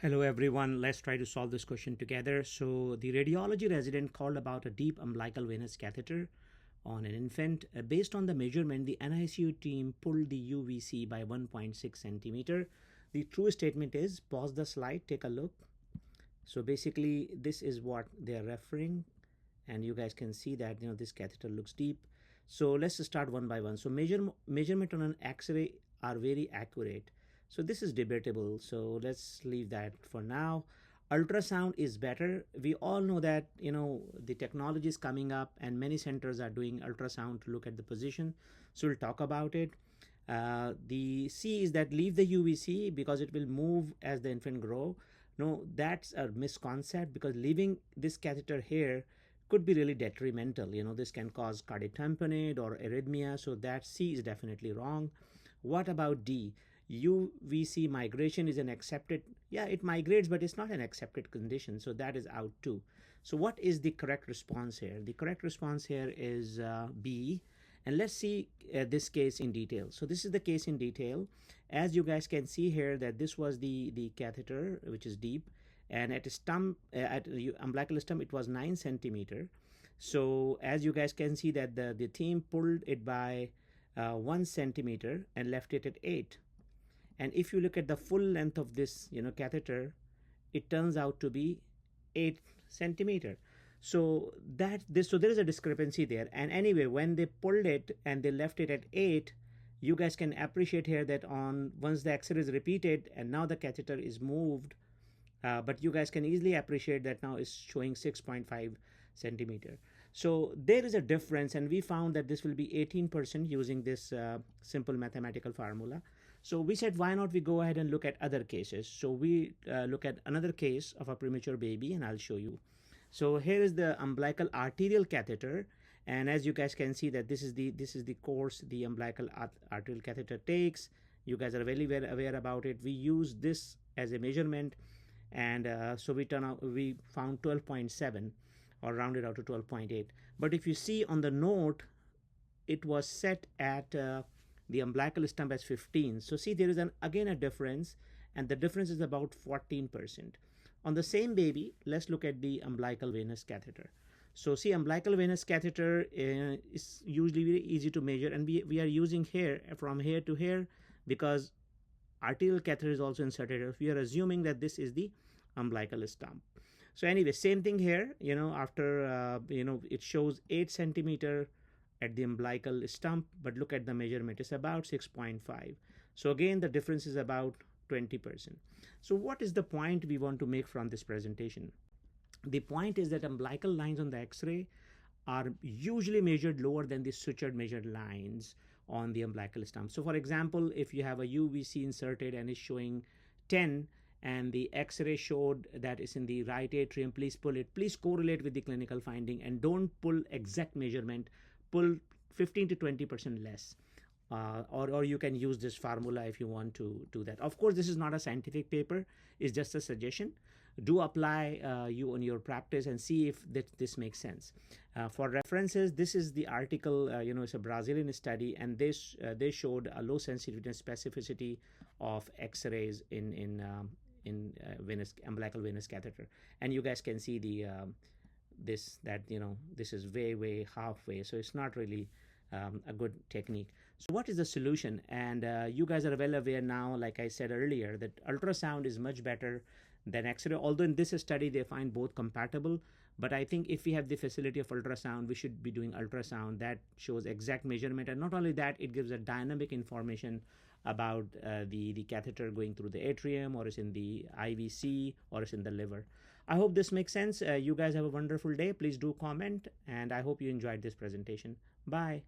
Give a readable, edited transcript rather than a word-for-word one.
Hello everyone, let's try to solve this question together. So the radiology resident called about a deep umbilical venous catheter on an infant. Based on the measurement, the NICU team pulled the UVC by 1.6 centimeter. The true statement is, pause the slide, take a look. So basically this is what they're referring, and you guys can see that this catheter looks deep. So let's start one by one. So measurement on an X-ray are very accurate. So this is debatable, so let's leave that for now. Ultrasound is better. We all know that the technology is coming up and many centers are doing ultrasound to look at the position, so we'll talk about it. The C is that leave the UVC because it will move as the infant grow. No, that's a misconcept, because leaving this catheter here could be really detrimental. This can cause cardiac tamponade or arrhythmia, so that C is definitely wrong. What about D? UVC migration is an accepted, it migrates, but it's not an accepted condition, so that is out too. So what is the correct response here? The correct response here is B, and let's see this case in detail. So this is the case in detail. As you guys can see here, that this was the catheter, which is deep, and at the umbilical stump it was 9 centimeter. So as you guys can see that the team pulled it by 1 centimeter and left it at 8. And if you look at the full length of this catheter, it turns out to be 8 centimeter. So there is a discrepancy there. And anyway, when they pulled it and they left it at 8, you guys can appreciate here that once the X-ray is repeated and now the catheter is moved, but you guys can easily appreciate that now it's showing 6.5 centimeter. So there is a difference, and we found that this will be 18% using this simple mathematical formula. So we said, why not we go ahead and look at other cases? So we look at another case of a premature baby, and I'll show you. So here is the umbilical arterial catheter, and as you guys can see that this is the course the umbilical arterial catheter takes. You guys are very well aware about it. We use this as a measurement, and so we found 12.7, or rounded out to 12.8. But if you see on the note, it was set at the umbilical stump as 15. So see, there is again a difference, and the difference is about 14%. On the same baby, let's look at the umbilical venous catheter. So see, umbilical venous catheter is usually very easy to measure, and we are using here from here to here because arterial catheter is also inserted. We are assuming that this is the umbilical stump. So anyway, same thing here. After it shows 8 centimeter at the umbilical stump, but look at the measurement, it's about 6.5. So again, the difference is about 20%. So what is the point we want to make from this presentation? The point is that umbilical lines on the X-ray are usually measured lower than the sutured measured lines on the umbilical stump. So for example, if you have a UVC inserted and is showing 10, and the X-ray showed that it's in the right atrium, please pull it. Please correlate with the clinical finding and don't pull exact measurement. Pull 15 to 20% less. Or you can use this formula if you want to do that. Of course, this is not a scientific paper. It's just a suggestion. Do apply you on your practice and see if this makes sense. For references, this is the article. It's a Brazilian study, and they showed a low sensitivity and specificity of X-rays in umbilical venous catheter. And you guys can see this is way halfway. So it's not really a good technique. So what is the solution? And you guys are well aware now, like I said earlier, that ultrasound is much better than X-ray. Although in this study they find both compatible, but I think if we have the facility of ultrasound, we should be doing ultrasound that shows exact measurement. And not only that, it gives a dynamic information about the catheter going through the atrium, or is in the IVC, or is in the liver. I hope this makes sense. You guys have a wonderful day. Please do comment, and I hope you enjoyed this presentation. Bye.